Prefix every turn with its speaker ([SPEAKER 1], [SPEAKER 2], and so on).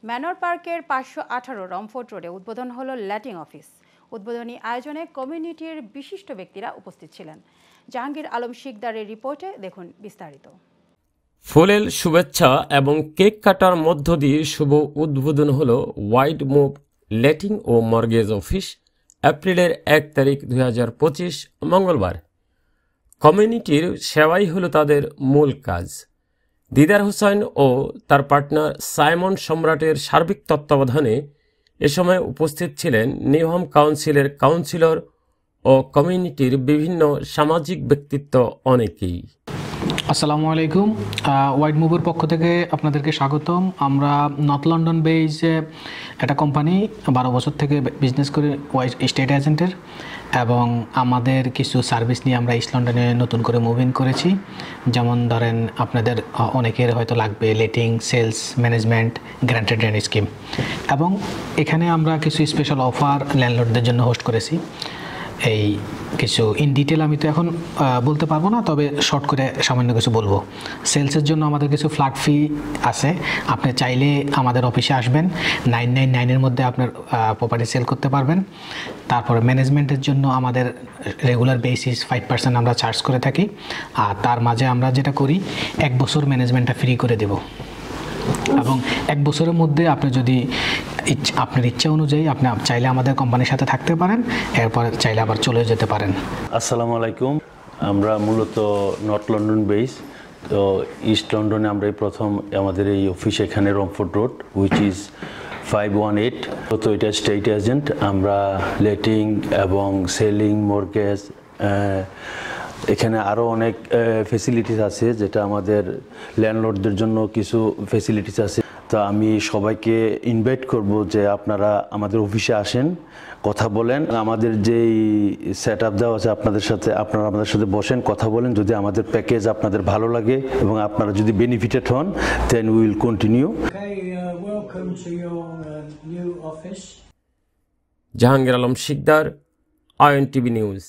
[SPEAKER 1] Manor পার্কের 518 Romford রোডে উদ্বোধন হলো ল্যাটিং অফিস। উদ্বোধনী আয়োজনে কমিউনিটির বিশিষ্ট ব্যক্তিরা উপস্থিত ছিলেন। জাহাঙ্গীর আলম শিকদারের রিপোর্টে দেখুন বিস্তারিত।
[SPEAKER 2] ফুলেল শুভেচ্ছা এবং কেক কাটার মধ্য দিয়ে শুভ উদ্বোধন হলো ওয়াইড মুভ লেটিং ও মর্গেজ অফিস এপ্রিলের 1 তারিখ 2025 মঙ্গলবার। কমিউনিটির সেবাই হলো তাদের মূল কাজ। দিদার হোসেন ও তার পার্টনার সাইমন সম্রাটের সার্বিক তত্ত্বাবধানে এ সময় উপস্থিত ছিলেন নিউহাম কাউন্সিলের কাউন্সিলর ও কমিউনিটির বিভিন্ন সামাজিক ব্যক্তিত্ব অনেকেই।
[SPEAKER 3] আসসালামু আলাইকুম। ওয়াইড মুভের পক্ষ থেকে আপনাদেরকে স্বাগতম। আমরা নর্থ লন্ডন বেজে একটা কোম্পানি 12 বছর থেকে বিজনেস করে ওয়াইড স্টেট এজেন্টের, এবং আমাদের কিছু সার্ভিস নিয়ে আমরা ইস্ট লন্ডনে নতুন করে মুভ ইন করেছি। যেমন ধরেন আপনাদের অনেকের হয়তো লাগবে letting, sales, management, granted rent scheme, এবং এখানে আমরা কিছু স্পেশাল অফার ল্যান্ডলর্ডদের জন্য হোস্ট করেছি। এই কিছু ইন ডিটেল আমি তো এখন বলতে পারবো না, তবে শর্ট করে সামান্য কিছু বলবো। সেলসের জন্য আমাদের কিছু ফ্ল্যাট ফি আছে। আপনি চাইলে আমাদের অফিসে আসবেন, 999-এর মধ্যে আপনার প্রপার্টি সেল করতে পারবেন। তারপরে ম্যানেজমেন্টের জন্য আমাদের রেগুলার বেসিস 5% আমরা চার্জ করে থাকি, আর তার মাঝে আমরা যেটা করি 1 বছর ম্যানেজমেন্টটা ফ্রি করে দেব, এবং 1 বছরের মধ্যে আপনি যদি আপনার ইচ্ছা অনুযায়ী আপনি চাইলে আমাদের কোম্পানির সাথে থাকতে পারেন, এরপর চাইলে আবার চলে যেতে পারেন।
[SPEAKER 4] আসসালামু আলাইকুম। আমরা মূলত নর্থ লন্ডন বেস, তো ইস্ট লন্ডনে আমরা প্রথম আমাদের এই অফিস এখানে রমফোর্ড রোড, হুইচ ইজ 518। তো এটা স্টেট এজেন্ট। আমরা লেটিং এবং সেলিং, মর্গেজ, এখানে আরও অনেক ফেসিলিটিস আছে, যেটা আমাদের ল্যান্ডলর্ডদের জন্য কিছু ফেসিলিটিস আছে। তো আমি সবাইকে ইনভাইট করব যে আপনারা আমাদের অফিসে আসেন, কথা বলেন। আমাদের যেই সেট আপ দেওয়া আছে আপনাদের সাথে, আপনারা আমাদের সাথে বসেন, কথা বলেন। যদি আমাদের প্যাকেজ আপনাদের ভালো লাগে এবং আপনারা যদি বেনিফিটেড হন, then we will continue.
[SPEAKER 2] Jahangir Alam Sikdar, INTV news.